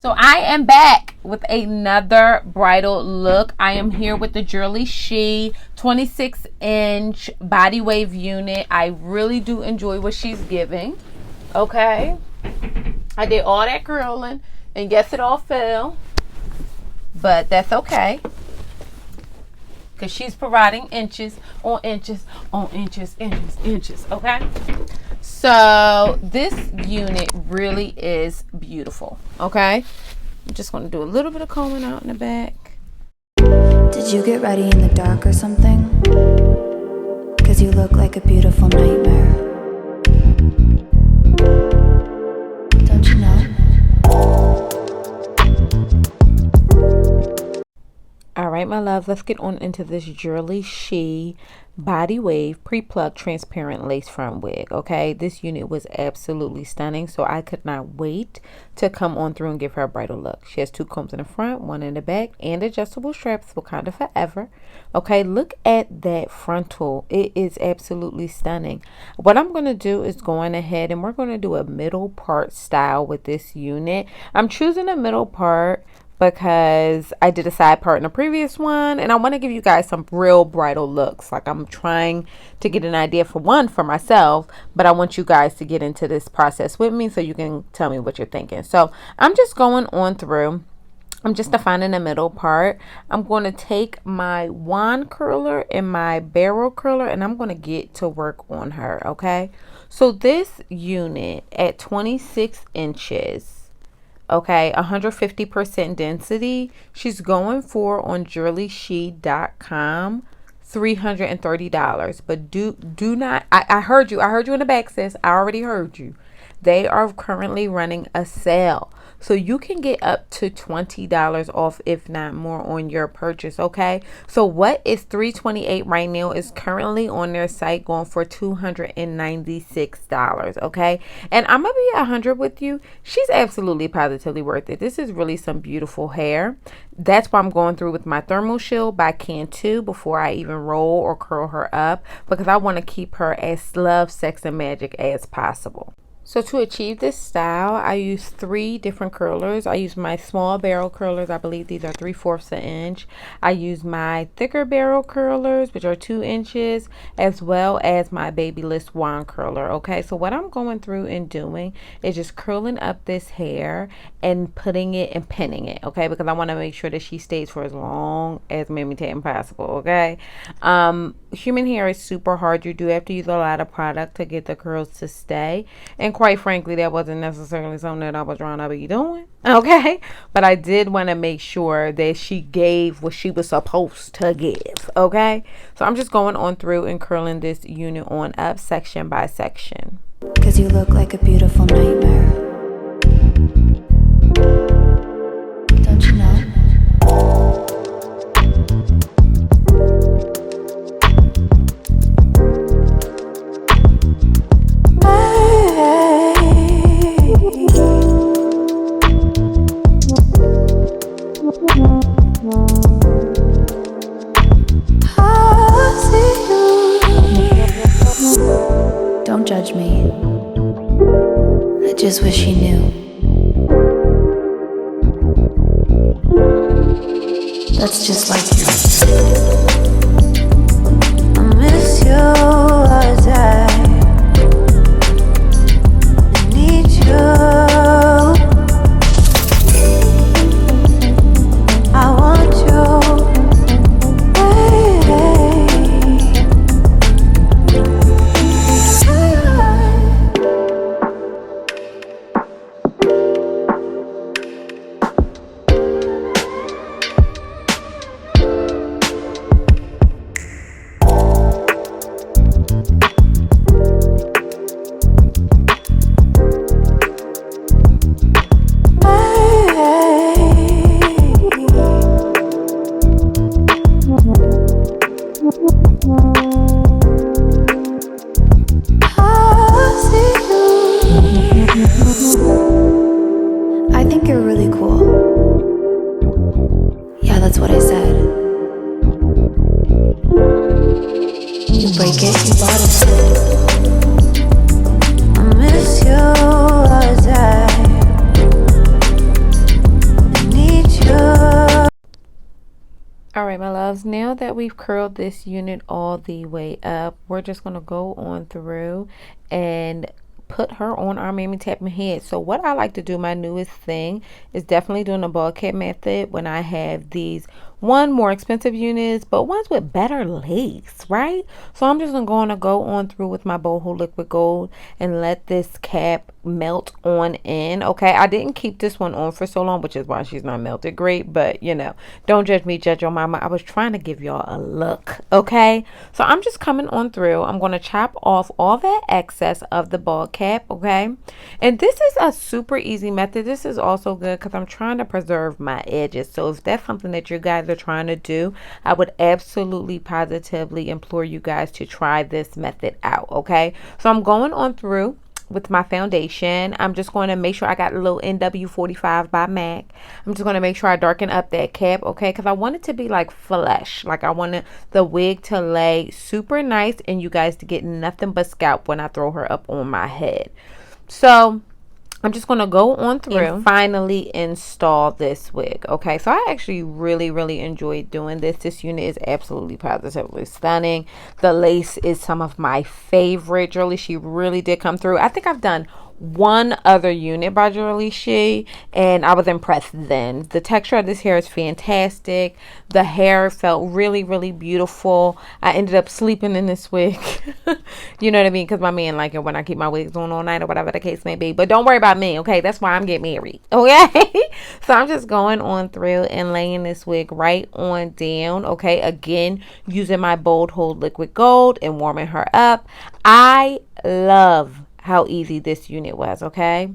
So I am back with another bridal look. I am here with the Jurllyshe 26-inch body wave unit. I really do enjoy what she's giving. Okay. I did all that curling, and yes, it all fell, but that's okay, because she's providing inches on inches on inches, okay? So this unit really is beautiful, okay? I'm just going to do a little bit of combing out in the back. Did you get ready in the dark or something? 'Cause you look like a beautiful nightmare. Don't you know? All right, my love, let's get on into this Jurllyshe body wave pre-plug transparent lace front wig. Okay, this unit was absolutely stunning, so I could not wait to come on through and give her a bridal look. She has two combs in the front, one in the back, and adjustable straps for kind of forever. Okay, look at that frontal. It is absolutely stunning. What I'm going to do is going ahead and we're going to do a middle part style with this unit. I'm choosing a middle part because I did a side part in the previous one, and I want to give you guys some real bridal looks. Like, I'm trying to get an idea for myself, but I want you guys to get into this process with me so you can tell me what you're thinking. So I'm just going on through. I'm just defining the middle part. I'm going to take my wand curler and my barrel curler, and I'm going to get to work on her, okay? So this unit at 26 inches, okay, 150% density, she's going for on jurllyshe.com $330. But do not, I heard you in the back, sis. I already heard you. They are currently running a sale, so you can get up to $20 off, if not more, on your purchase. Okay, so what is $328 right now is currently on their site going for $296. Okay, and I'm gonna be 100 with you, she's absolutely positively worth it. This is really some beautiful hair. That's why I'm going through with my thermal shield by Can2 before I even roll or curl her up, because I want to keep her as love, sex, and magic as possible. So to achieve this style, I use 3 different curlers. I use my small barrel curlers. I believe these are 3/4 an inch. I use my thicker barrel curlers, which are 2 inches, as well as my Babyliss wand curler. Okay, so what I'm going through and doing is just curling up this hair and putting it and pinning it, okay, because I want to make sure that she stays for as long as maybe possible. Okay, human hair is super hard. You do have to use a lot of product to get the curls to stay, and quite frankly, that wasn't necessarily something that I was trying to be doing, okay? But I did want to make sure that she gave what she was supposed to give, okay? So I'm just going on through and curling this unit on up section by section. 'Cause you look like a beautiful nightmare. Don't you know? Don't judge me. I just wish you knew. That's just like you. I miss you as I need you. I want you. I think you're really cool. Yeah, that's what I said. You break it, you bottom it. I miss you as I All right, my loves, now that we've curled this unit all the way up, we're just going to go on through and put her on our mammy tapping head. So what I like to do, my newest thing, is definitely doing the ball cap method when I have these more expensive units, but ones with better lace, right? So I'm just going to go on through with my boho liquid gold and let this cap melt on in. Okay, I didn't keep this one on for so long, which is why she's not melted great, but you know, don't judge me, judge your mama. I was trying to give y'all a look. Okay, so I'm just coming on through. I'm going to chop off all that excess of the ball cap. Okay, and this is a super easy method. This is also good because I'm trying to preserve my edges. So if that's something that you guys are trying to do, I would absolutely positively implore you guys to try this method out. Okay, so I'm going on through with my foundation. I'm just going to make sure I got a little NW45 by MAC. I'm just going to make sure I darken up that cap, okay, because I want it to be like flesh. Like I wanted the wig to lay super nice and you guys to get nothing but scalp when I throw her up on my head. So I'm just going to go on through and finally install this wig. Okay, so I actually really enjoyed doing this. This unit is absolutely positively stunning. The lace is some of my favorite. Jurllyshe really did come through. I think I've done one other unit by Jurllyshe and I was impressed then. The texture of this hair is fantastic. The hair felt really beautiful. I ended up sleeping in this wig. You know what I mean? Because my man like it when I keep my wigs on all night or whatever the case may be. But don't worry about me, okay? That's why I'm getting married, okay? So I'm just going on through and laying this wig right on down, okay? Again, using my Bold Hold Liquid Gold and warming her up. I love how easy this unit was, okay?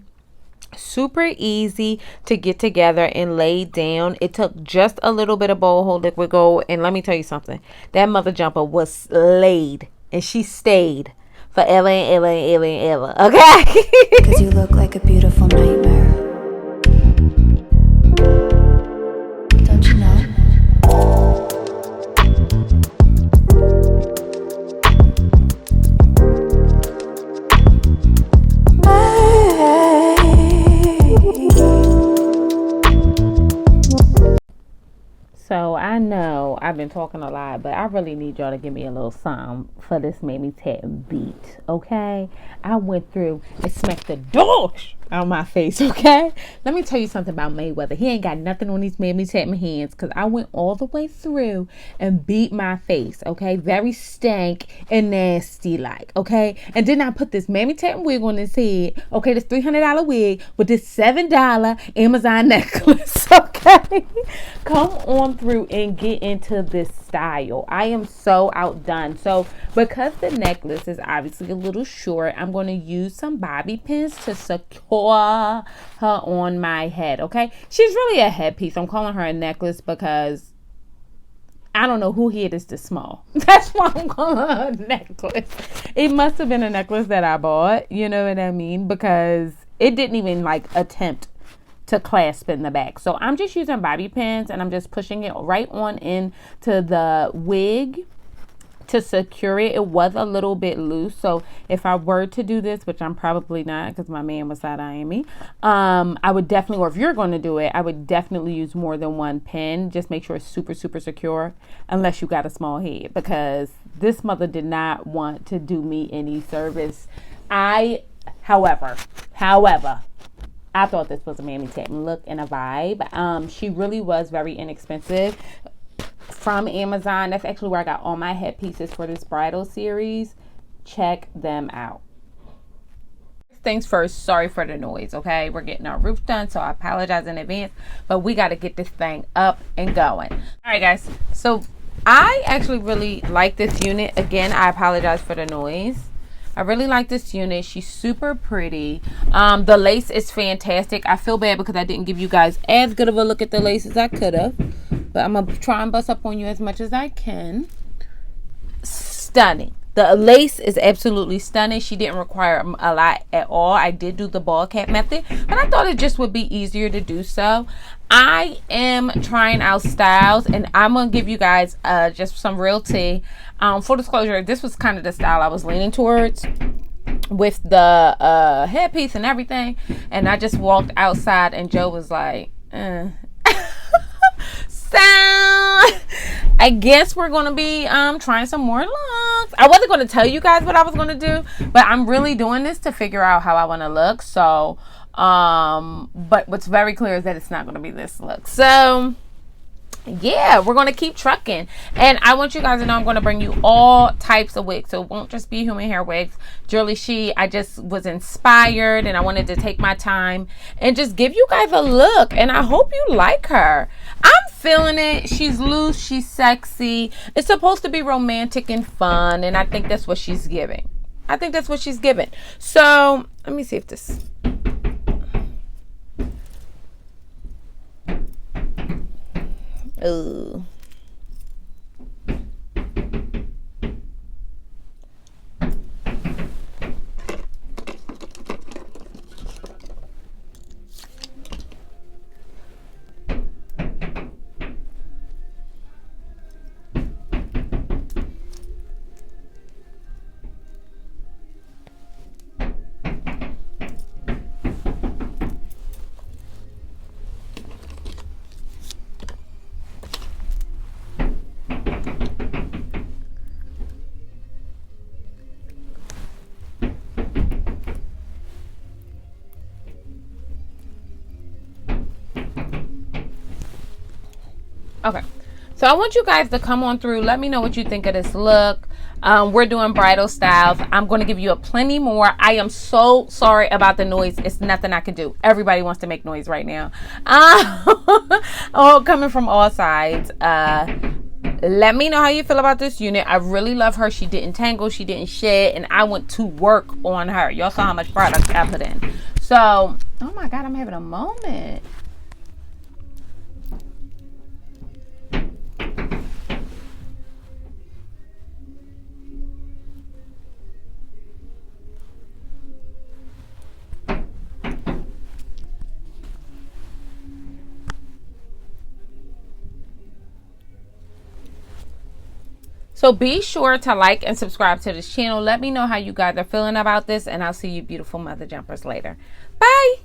Super easy to get together and lay down. It took just a little bit of Bold Hold Liquid Gold, and let me tell you something, that mother jumper was laid and she stayed forever and ever, okay? Cause you look like a beautiful nightmare. Don't you know? So I know I've been talking a lot, but I really need y'all to give me a little song for this Mammy Tat beat, okay? I went through and smacked the dosh out my face, okay? Let me tell you something about Mayweather. He ain't got nothing on these Mammy Tat hands because I went all the way through and beat my face, okay? Very stank and nasty like, okay? And then I put this Mammy Tat wig on his head, okay? This $300 wig with this $7 Amazon necklace, okay? Come on through and get into this style. I am so outdone. So because the necklace is obviously a little short, I'm going to use some bobby pins to secure her on my head, okay? She's really a headpiece. I'm calling her a necklace because I don't know who head is this small. That's why I'm calling her a necklace. It must have been a necklace that I bought, you know what I mean? Because it didn't even like attempt to clasp in the back. So I'm just using bobby pins and I'm just pushing it right on into the wig to secure it. It was a little bit loose, so if I were to do this, which I'm probably not because my man was side-eyeing me, I would definitely, or if you're going to do it, I would definitely use more than one pin. Just make sure it's super secure unless you got a small head, because this mother did not want to do me any service. However, I thought this was a Mammy Tat look and a vibe. She really was very inexpensive from Amazon. That's actually where I got all my headpieces for this bridal series. Check them out. Things first, sorry for the noise, okay? We're getting our roof done, so I apologize in advance, but we got to get this thing up and going. All right, guys. So I actually really like this unit. Again, I apologize for the noise. I really like this unit. She's super pretty. The lace is fantastic. I feel bad because I didn't give you guys as good of a look at the lace as I could have. But I'm going to try and bust up on you as much as I can. Stunning. The lace is absolutely stunning. She didn't require a lot at all. I did do the ball cap method, but I thought it just would be easier to do so. I am trying out styles, and I'm going to give you guys just some real tea. Full disclosure, this was kind of the style I was leaning towards with the headpiece and everything. And I just walked outside, and Joe was like, I guess we're gonna be trying some more looks. I wasn't gonna tell you guys what I was gonna do, but I'm really doing this to figure out how I want to look. So, but what's very clear is that it's not gonna be this look. So yeah, we're going to keep trucking. And I want you guys to know I'm going to bring you all types of wigs. So it won't just be human hair wigs. Jurllyshe, I just was inspired and I wanted to take my time and just give you guys a look. And I hope you like her. I'm feeling it. She's loose. She's sexy. It's supposed to be romantic and fun. And I think that's what she's giving. I think that's what she's giving. So let me see if this... Ooh. Okay, so I want you guys to come on through. Let me know what you think of this look. We're doing bridal styles. I'm going to give you a plenty more. I am so sorry about the noise. It's nothing I can do. Everybody wants to make noise right now. Oh, coming from all sides. Let me know how you feel about this unit. I really love her. She didn't tangle. She didn't shed. And I went to work on her. Y'all saw how much product I put in. So, oh my God, I'm having a moment. So be sure to like and subscribe to this channel. Let me know how you guys are feeling about this, and I'll see you beautiful mother jumpers later. Bye.